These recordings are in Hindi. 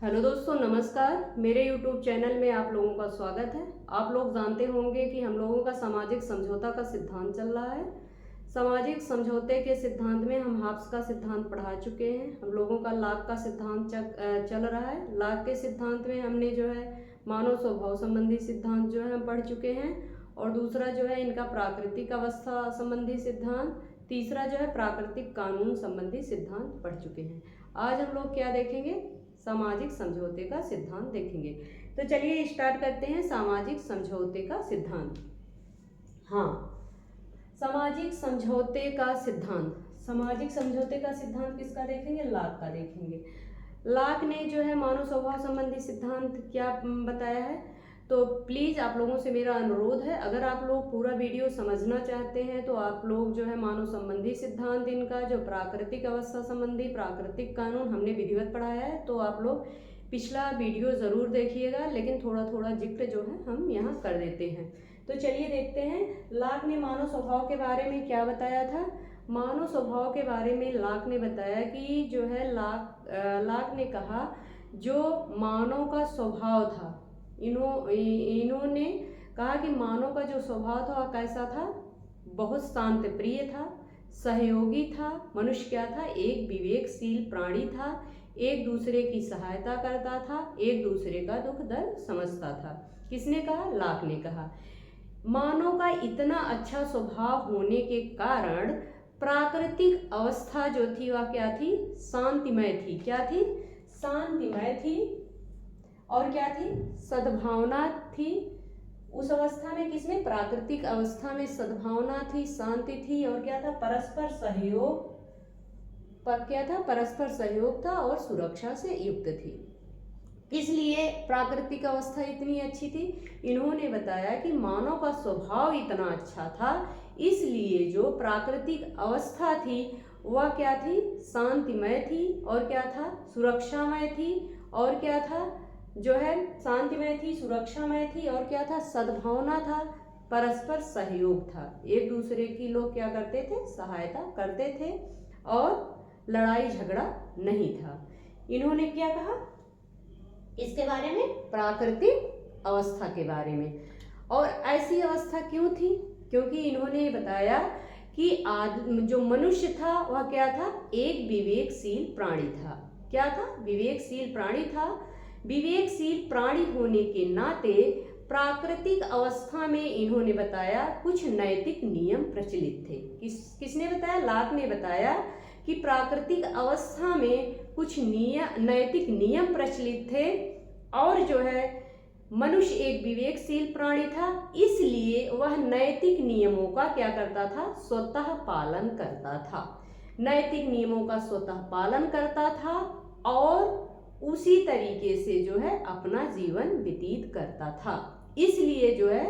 हेलो दोस्तों, नमस्कार। मेरे YouTube चैनल में आप लोगों का स्वागत है। आप लोग जानते होंगे कि हम लोगों का सामाजिक समझौता का सिद्धांत चल रहा है। सामाजिक समझौते के सिद्धांत में हम हाब्स का सिद्धांत पढ़ा चुके हैं। हम लोगों का लाक का सिद्धांत चल रहा है। लाक के सिद्धांत में हमने जो है मानव स्वभाव संबंधी सिद्धांत जो है हम पढ़ चुके हैं, और दूसरा जो है इनका प्राकृतिक अवस्था संबंधी सिद्धांत, तीसरा जो है प्राकृतिक कानून संबंधी सिद्धांत पढ़ चुके हैं। आज हम लोग क्या देखेंगे? सामाजिक समझौते का सिद्धांत देखेंगे। तो चलिए स्टार्ट करते हैं सामाजिक समझौते का सिद्धांत। हाँ, सामाजिक समझौते का सिद्धांत। सामाजिक समझौते का सिद्धांत किसका देखेंगे? लाक का देखेंगे। लाक ने जो है मानव स्वभाव संबंधी सिद्धांत क्या बताया है? तो प्लीज़ आप लोगों से मेरा अनुरोध है, अगर आप लोग पूरा वीडियो समझना चाहते हैं तो आप लोग जो है मानव संबंधी सिद्धांत, इनका जो प्राकृतिक अवस्था संबंधी प्राकृतिक कानून हमने विधिवत पढ़ाया है, तो आप लोग पिछला वीडियो ज़रूर देखिएगा, लेकिन थोड़ा थोड़ा जिक्र जो है हम यहाँ कर देते हैं। तो चलिए देखते हैं लाक ने मानव स्वभाव के बारे में क्या बताया था। मानव स्वभाव के बारे में लाक ने बताया कि जो है लाक ने कहा जो मानव का स्वभाव था, इन्होंने कहा कि मानव का जो स्वभाव था वह कैसा था? बहुत शांत प्रिय था, सहयोगी था। मनुष्य क्या था? एक विवेकशील प्राणी था, एक दूसरे की सहायता करता था, एक दूसरे का दुख दर्द समझता था। किसने कहा? लाक ने कहा। मानव का इतना अच्छा स्वभाव होने के कारण प्राकृतिक अवस्था जो थी वह क्या थी? शांतिमय थी। क्या थी? शांतिमय थी। और क्या थी? सद्भावना थी। उस अवस्था में, किसमें? प्राकृतिक अवस्था में सद्भावना थी, शांति थी, और क्या था? परस्पर सहयोग। पर क्या था? परस्पर सहयोग था और सुरक्षा से युक्त थी। इसलिए प्राकृतिक अवस्था इतनी अच्छी थी। इन्होंने बताया कि मानव का स्वभाव इतना अच्छा था, इसलिए जो प्राकृतिक अवस्था थी वह क्या थी? शांतिमय थी। और क्या था? सुरक्षामय थी। और क्या था? जो है शांतिमय थी, सुरक्षामय थी, और क्या था? सद्भावना था, परस्पर सहयोग था। एक दूसरे की लोग क्या करते थे? सहायता करते थे, और लड़ाई झगड़ा नहीं था। इन्होंने क्या कहा इसके बारे में? प्राकृतिक अवस्था के बारे में। और ऐसी अवस्था क्यों थी? क्योंकि इन्होंने बताया कि जो मनुष्य था वह क्या था? एक विवेकशील प्राणी था। क्या था? विवेकशील प्राणी था। विवेकशील प्राणी होने के नाते प्राकृतिक अवस्था में इन्होंने बताया कुछ नैतिक नियम प्रचलित थे। किसने बताया? लाक ने बताया कि प्राकृतिक अवस्था में कुछ नैतिक नियम प्रचलित थे, और जो है मनुष्य एक विवेकशील प्राणी था, इसलिए वह नैतिक नियमों का क्या करता था? स्वतः पालन करता था। नैतिक नियमों का स्वतः पालन करता था और उसी तरीके से जो है अपना जीवन व्यतीत करता था। इसलिए जो है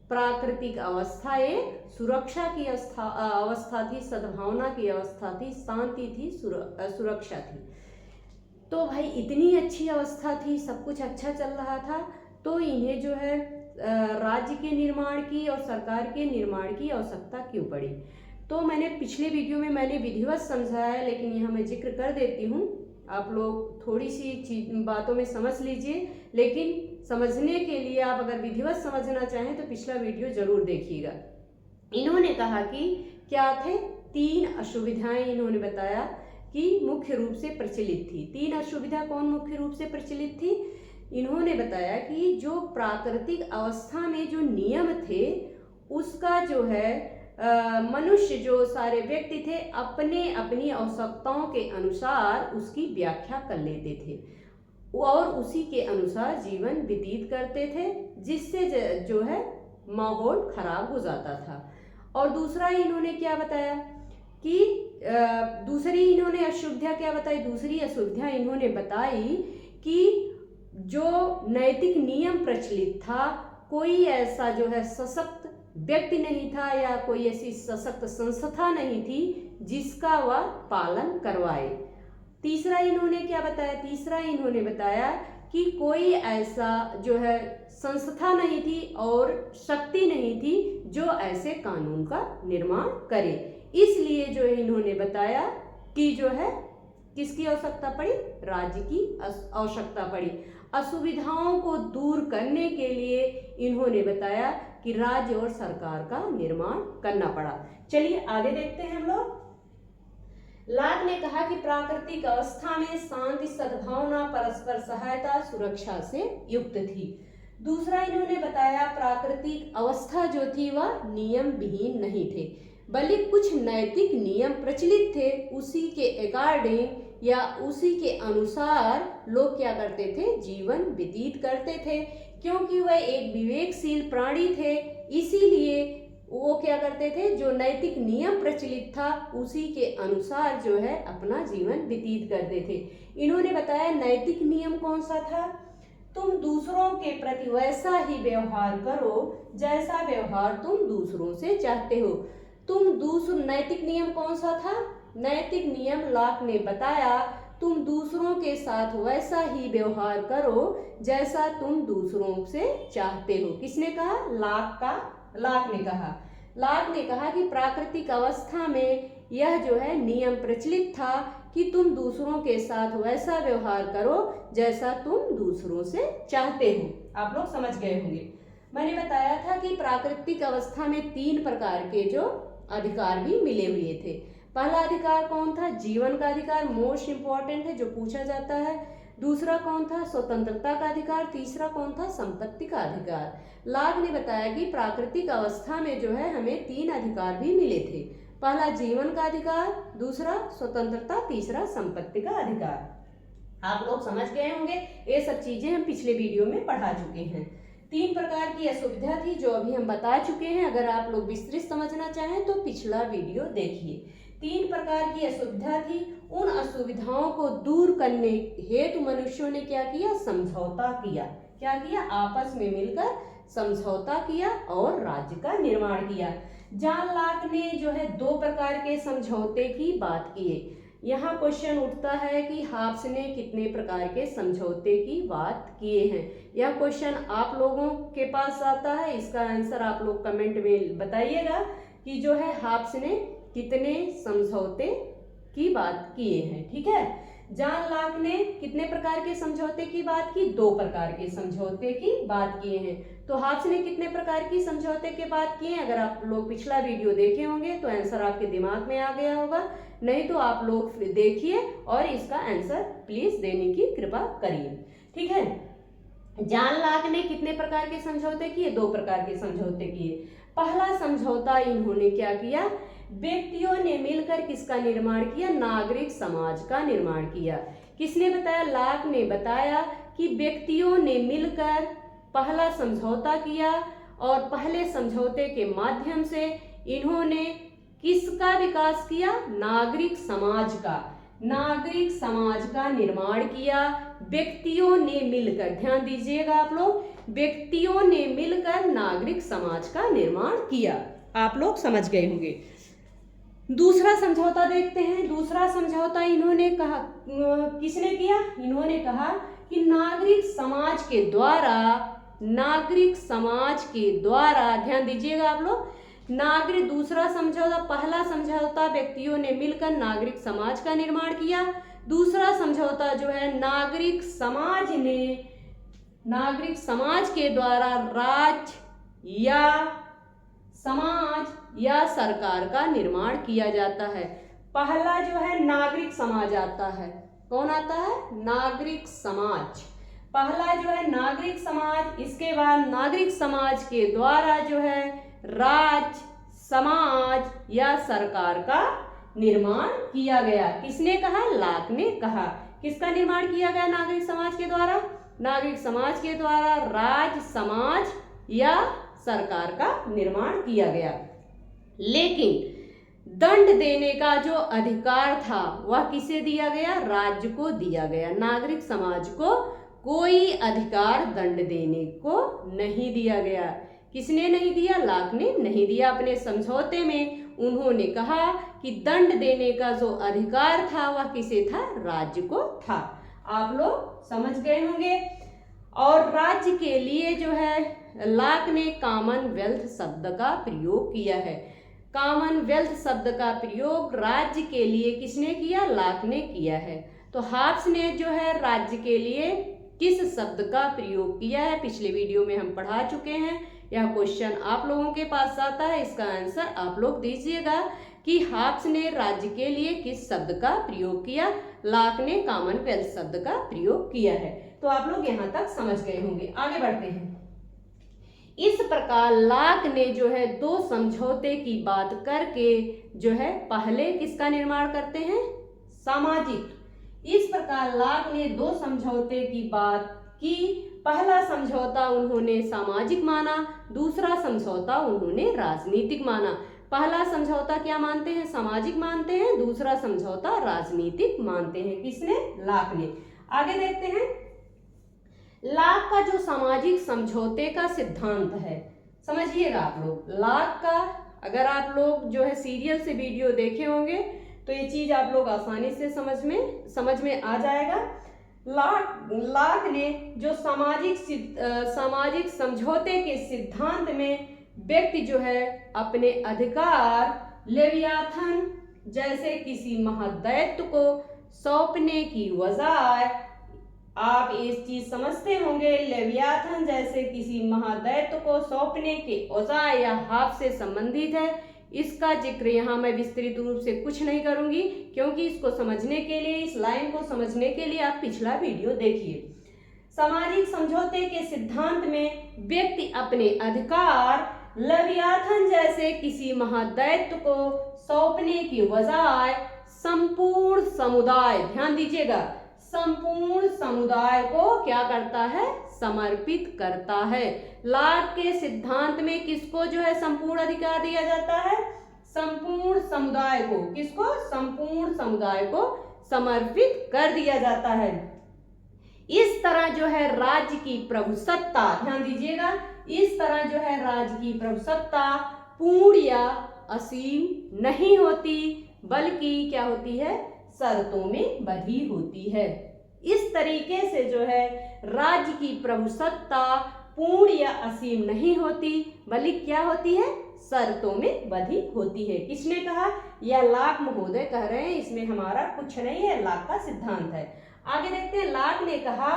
प्राकृतिक अवस्था एक सुरक्षा की अवस्था थी, सद्भावना की अवस्था थी, शांति थी, सुरक्षा थी। तो भाई इतनी अच्छी अवस्था थी, सब कुछ अच्छा चल रहा था, तो इन्हें जो है राज्य के निर्माण की और सरकार के निर्माण की आवश्यकता क्यों पड़ी? तो मैंने पिछले वीडियो में विधिवत समझाया है, लेकिन यहाँ मैं जिक्र कर देती हूँ। आप लोग थोड़ी सी बातों में समझ लीजिए, लेकिन समझने के लिए आप अगर विधिवत समझना चाहें तो पिछला वीडियो जरूर देखिएगा। इन्होंने कहा कि क्या थे? 3 असुविधाएं इन्होंने बताया कि मुख्य रूप से प्रचलित थी। 3 असुविधा कौन मुख्य रूप से प्रचलित थी? इन्होंने बताया कि जो प्राकृतिक अवस्था में जो नियम थे उसका जो है मनुष्य, जो सारे व्यक्ति थे, अपनी आवश्यकताओं के अनुसार उसकी व्याख्या कर लेते थे और उसी के अनुसार जीवन व्यतीत करते थे, जिससे जो है माहौल खराब हो जाता था। और दूसरा इन्होंने क्या बताया कि दूसरी इन्होंने असुविधा क्या बताई? दूसरी असुविधा इन्होंने बताई कि जो नैतिक नियम प्रचलित था, कोई ऐसा जो है सशक्त व्यक्ति नहीं था या कोई ऐसी सशक्त संस्था नहीं थी जिसका वह पालन करवाए। तीसरा इन्होंने क्या बताया? तीसरा इन्होंने बताया कि कोई ऐसा जो है संस्था नहीं थी और शक्ति नहीं थी जो ऐसे कानून का निर्माण करे। इसलिए जो इन्होंने बताया कि जो है किसकी आवश्यकता पड़ी? राज्य की आवश्यकता पड़ी। असुविधाओं को दूर करने के लिए इन्होंने बताया कि राज्य और सरकार का निर्माण करना पड़ा। चलिए आगे देखते हैं हम लोग। लॉक ने कहा कि प्राकृतिक अवस्था में शांति, सद्भावना, परस्पर सहायता, सुरक्षा से युक्त थी। दूसरा इन्होंने बताया प्राकृतिक अवस्था जो थी वह नियम विहीन नहीं थे, बल्कि कुछ नैतिक नियम प्रचलित थे। उसी के अकॉर्डिंग या उसी के अनुसार लोग क्या करते थे? जीवन व्यतीत करते थे। क्योंकि वह एक विवेकशील प्राणी थे, इसीलिए वो क्या करते थे? जो नैतिक नियम प्रचलित था उसी के अनुसार जो है अपना जीवन व्यतीत करते थे। इन्होंने बताया नैतिक नियम कौन सा था? तुम दूसरों के प्रति वैसा ही व्यवहार करो जैसा व्यवहार तुम दूसरों से चाहते हो। नैतिक नियम कौन सा था? नैतिक नियम लॉक ने बताया तुम दूसरों के साथ वैसा ही व्यवहार करो जैसा तुम दूसरों से चाहते हो। किसने कहा? लॉक ने कहा कि प्राकृतिक अवस्था में यह जो है नियम प्रचलित था कि तुम दूसरों के साथ वैसा व्यवहार करो जैसा तुम दूसरों से चाहते हो। आप लोग समझ गए होंगे। मैंने बताया था कि प्राकृतिक अवस्था में 3 प्रकार के जो अधिकार भी मिले हुए थे। पहला अधिकार कौन था? जीवन का अधिकार, मोस्ट इंपॉर्टेंट है जो पूछा जाता है। दूसरा कौन था? स्वतंत्रता का अधिकार। तीसरा कौन था? संपत्ति का अधिकार। लॉक ने बताया कि प्राकृतिक अवस्था में जो है हमें 3 अधिकार भी मिले थे। पहला जीवन का अधिकार, दूसरा स्वतंत्रता, तीसरा संपत्ति का अधिकार। आप लोग समझ गए होंगे। ये सब चीजें हम पिछले वीडियो में पढ़ा चुके हैं। 3 प्रकार की असुविधा थी जो अभी हम बता चुके हैं। अगर आप लोग विस्तृत समझना चाहें तो पिछला वीडियो देखिए। 3 प्रकार की असुविधा थी। उन असुविधाओं को दूर करने हेतु मनुष्यों ने क्या किया? समझौता किया। क्या किया? आपस में मिलकर समझौता किया और राज्य का निर्माण किया। जॉन लॉक ने जो है 2 प्रकार के समझौते की बात की है। यहाँ क्वेश्चन उठता है कि हॉब्स ने कितने प्रकार के समझौते की बात किए हैं। यह क्वेश्चन आप लोगों के पास आता है। इसका आंसर आप लोग कमेंट में बताइएगा कि जो है हॉब्स ने कितने समझौते की बात किए हैं। ठीक है। जॉन लॉक ने कितने प्रकार के समझौते की बात की? 2 प्रकार के समझौते की बात किए हैं। तो हॉब्स ने कितने प्रकार की समझौते की बात किए हैं? अगर आप लोग पिछला वीडियो देखे होंगे तो आंसर आपके दिमाग में आ गया होगा। नहीं तो आप लोग देखिए और इसका आंसर प्लीज देने की कृपा करिए। ठीक है। जॉन लॉक ने कितने प्रकार के समझौते किए? 2 प्रकार के समझौते किए। पहला समझौता इन्होंने क्या किया? व्यक्तियों ने मिलकर किसका निर्माण किया? नागरिक समाज का निर्माण किया। किसने बताया? लॉक ने बताया कि व्यक्तियों ने मिलकर पहला समझौता किया और पहले समझौते के माध्यम से इन्होंने किसका विकास किया? नागरिक समाज का निर्माण किया। व्यक्तियों ने मिलकर, ध्यान दीजिएगा आप लोग, व्यक्तियों ने मिलकर नागरिक समाज का निर्माण किया। आप लोग समझ गए होंगे। दूसरा समझौता देखते हैं। दूसरा समझौता इन्होंने कहा, किसने किया? इन्होंने कहा कि नागरिक समाज के द्वारा, ध्यान दीजिएगा आप लोग, दूसरा समझौता, पहला समझौता व्यक्तियों ने मिलकर नागरिक समाज का निर्माण किया। दूसरा समझौता जो है नागरिक समाज के द्वारा राज्य या समाज या सरकार का निर्माण किया जाता है। पहला जो है नागरिक समाज आता है। कौन आता है? नागरिक समाज। पहला जो है नागरिक समाज, इसके बाद नागरिक समाज के द्वारा जो है राज्य, समाज या सरकार का निर्माण किया गया। किसने कहा? लॉक ने कहा। किसका निर्माण किया गया नागरिक समाज के द्वारा? नागरिक समाज के द्वारा राज्य, समाज या सरकार का निर्माण किया गया। लेकिन दंड देने का जो अधिकार था वह किसे दिया गया? राज्य को दिया गया। नागरिक समाज को कोई अधिकार दंड देने को नहीं दिया गया। किसने नहीं दिया? लॉक ने नहीं दिया। अपने समझौते में उन्होंने कहा कि दंड देने का जो अधिकार था वह किसे था? राज्य को था। आप लोग समझ गए होंगे। और राज्य के लिए जो है लॉक ने कॉमनवेल्थ शब्द का प्रयोग किया है। कॉमनवेल्थ शब्द का प्रयोग राज्य के लिए किसने किया? लॉक ने किया है। तो हॉब्स ने जो है राज्य के लिए किस शब्द का प्रयोग किया है? पिछले वीडियो में हम पढ़ा चुके हैं। यह क्वेश्चन आप लोगों के पास आता है, इसका आंसर आप लोग दीजिएगा कि हॉब्स ने राज्य के लिए किस शब्द का प्रयोग किया? लॉक ने कॉमनवेल्थ शब्द का प्रयोग किया है। तो आप लोग यहाँ तक समझ गए होंगे। आगे बढ़ते हैं। इस प्रकार लॉक ने जो है दो समझौते की बात करके जो है पहले किसका निर्माण करते हैं? सामाजिक। इस प्रकार लॉक ने दो समझौते की बात की। पहला समझौता उन्होंने सामाजिक माना, दूसरा समझौता उन्होंने राजनीतिक माना। पहला समझौता क्या मानते हैं? सामाजिक मानते हैं। दूसरा समझौता राजनीतिक मानते हैं। किसने? लॉक ने। आगे देखते हैं। लॉक का जो सामाजिक समझौते का सिद्धांत है, समझिएगा आप लोग। लॉक का अगर आप लोग जो है सीरियल से वीडियो देखे होंगे तो ये चीज आप लोग आसानी से समझ में आ जाएगा। लॉक ने जो सामाजिक समझौते के सिद्धांत में व्यक्ति जो है अपने अधिकार लेवियाथन जैसे किसी महादैत्य को सौंपने की बजाय, आप इस चीज समझते होंगे, लेवियाथन जैसे किसी महादैत्य को सौंपने के औजार या हाथ से संबंधित है। इसका जिक्र यहाँ मैं विस्तृत रूप से कुछ नहीं करूंगी, क्योंकि इसको समझने के लिए, इस लाइन को समझने के लिए आप पिछला वीडियो देखिए। सामाजिक समझौते के सिद्धांत में व्यक्ति अपने अधिकार लेवियाथन जैसे किसी महादैत्य को सौंपने की बजाय संपूर्ण समुदाय, ध्यान दीजिएगा, संपूर्ण समुदाय को क्या करता है? समर्पित करता है। लॉक के सिद्धांत में किसको जो है संपूर्ण अधिकार दिया जाता है? संपूर्ण समुदाय को। किसको? संपूर्ण समुदाय को समर्पित कर दिया जाता है। इस तरह जो है राज्य की प्रभुसत्ता, ध्यान दीजिएगा, इस तरह जो है राज्य की प्रभुसत्ता पूर्ण या असीम नहीं होती, बल्कि क्या होती है? शर्तों में बंधी होती है। इस तरीके से जो है राज्य की प्रभुसत्ता पूर्ण या असीम नहीं होती, बल्कि क्या होती है? शर्तों में बंधी होती है। किसने कहा? यह लॉक महोदय कह रहे हैं, इसमें हमारा कुछ नहीं है, लॉक का सिद्धांत है। आगे देखते हैं। लॉक ने कहा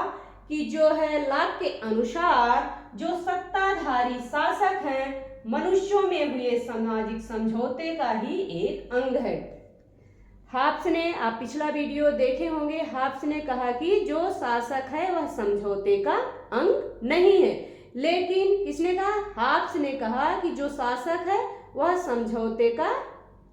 कि जो है लॉक के अनुसार जो सत्ताधारी शासक हैं मनुष्यों में हुए सामाजिक समझौते का ही एक अंग है। हॉब्स ने, आप पिछला वीडियो देखे होंगे, हॉब्स ने कहा कि जो शासक है वह समझौते का अंग नहीं है। लेकिन किसने कहा? हॉब्स ने कहा कि जो शासक है वह समझौते का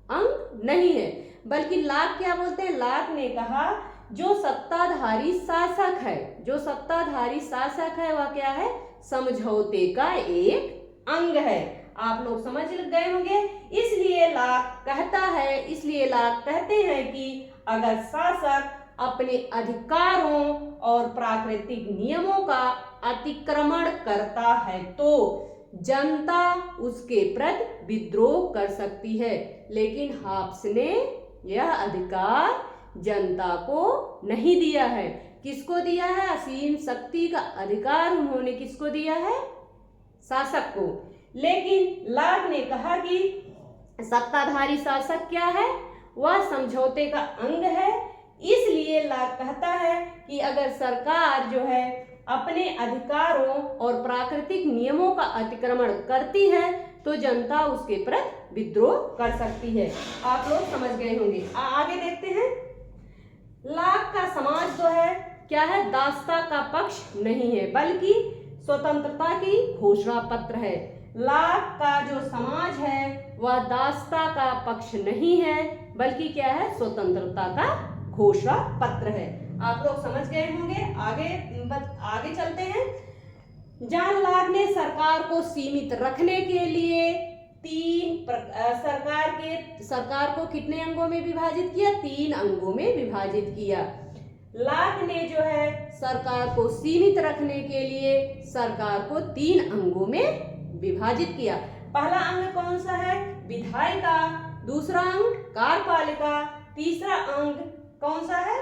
अंग नहीं है, बल्कि लॉक क्या बोलते हैं? लॉक ने कहा जो सत्ताधारी शासक है, जो सत्ताधारी शासक है वह क्या है? समझौते का एक अंग है। आप लोग समझ गए होंगे। इसलिए लॉक कहते हैं कि अगर शासक अपने अधिकारों और प्राकृतिक नियमों का अतिक्रमण करता है तो जनता उसके प्रति विद्रोह कर सकती है। लेकिन हॉब्स ने यह अधिकार जनता को नहीं दिया है। किसको दिया है? असीम शक्ति का अधिकार उन्होंने किसको दिया है? शासक को। लेकिन लॉक ने कहा कि सत्ताधारी शासक क्या है? वह समझौते का अंग है। इसलिए लॉक कहता है कि अगर सरकार जो है अपने अधिकारों और प्राकृतिक नियमों का अतिक्रमण करती है तो जनता उसके प्रति विद्रोह कर सकती है। आप लोग समझ गए होंगे। आगे देखते हैं। लॉक का समाज जो है क्या है? दासता का पक्ष नहीं है, बल्कि स्वतंत्रता की घोषणा पत्र है। लॉक का जो समाज है वह दासता का पक्ष नहीं है, बल्कि क्या है? स्वतंत्रता का घोषणा पत्र है। आप लोग समझ गए होंगे। आगे चलते हैं। जॉन लॉक ने सरकार को सीमित रखने के लिए सरकार को कितने अंगों में विभाजित किया? 3 अंगों में विभाजित किया। लॉक ने जो है सरकार को सीमित रखने के लिए सरकार को 3 अंगों में विभाजित किया। पहला अंग कौन सा है? विधायिका। दूसरा अंग कार्यपालिका। तीसरा अंग कौन सा है?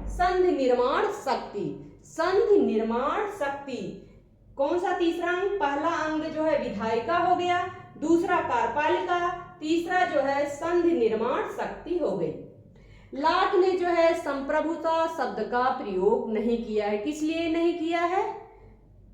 संघ निर्माण शक्ति। संघ निर्माण शक्ति। कौन सा तीसरा अंग? पहला अंग जो है विधायिका हो गया, दूसरा कार्यपालिका, तीसरा जो है संधि निर्माण शक्ति हो गई। लॉक ने जो है संप्रभुता शब्द का प्रयोग नहीं किया है। किस लिए नहीं किया है?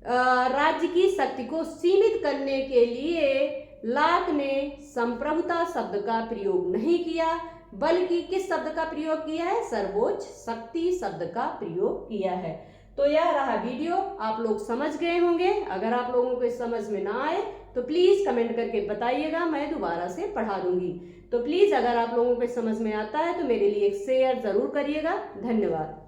राज्य की शक्ति को सीमित करने के लिए लॉक ने संप्रभुता शब्द का प्रयोग नहीं किया, बल्कि किस शब्द का प्रयोग किया है? सर्वोच्च शक्ति शब्द का प्रयोग किया है। तो यह रहा वीडियो, आप लोग समझ गए होंगे। अगर आप लोगों को समझ में ना आए तो प्लीज कमेंट करके बताइएगा, मैं दोबारा से पढ़ा दूंगी। तो प्लीज अगर आप लोगों को समझ में आता है तो मेरे लिए एक शेयर जरूर करिएगा। धन्यवाद।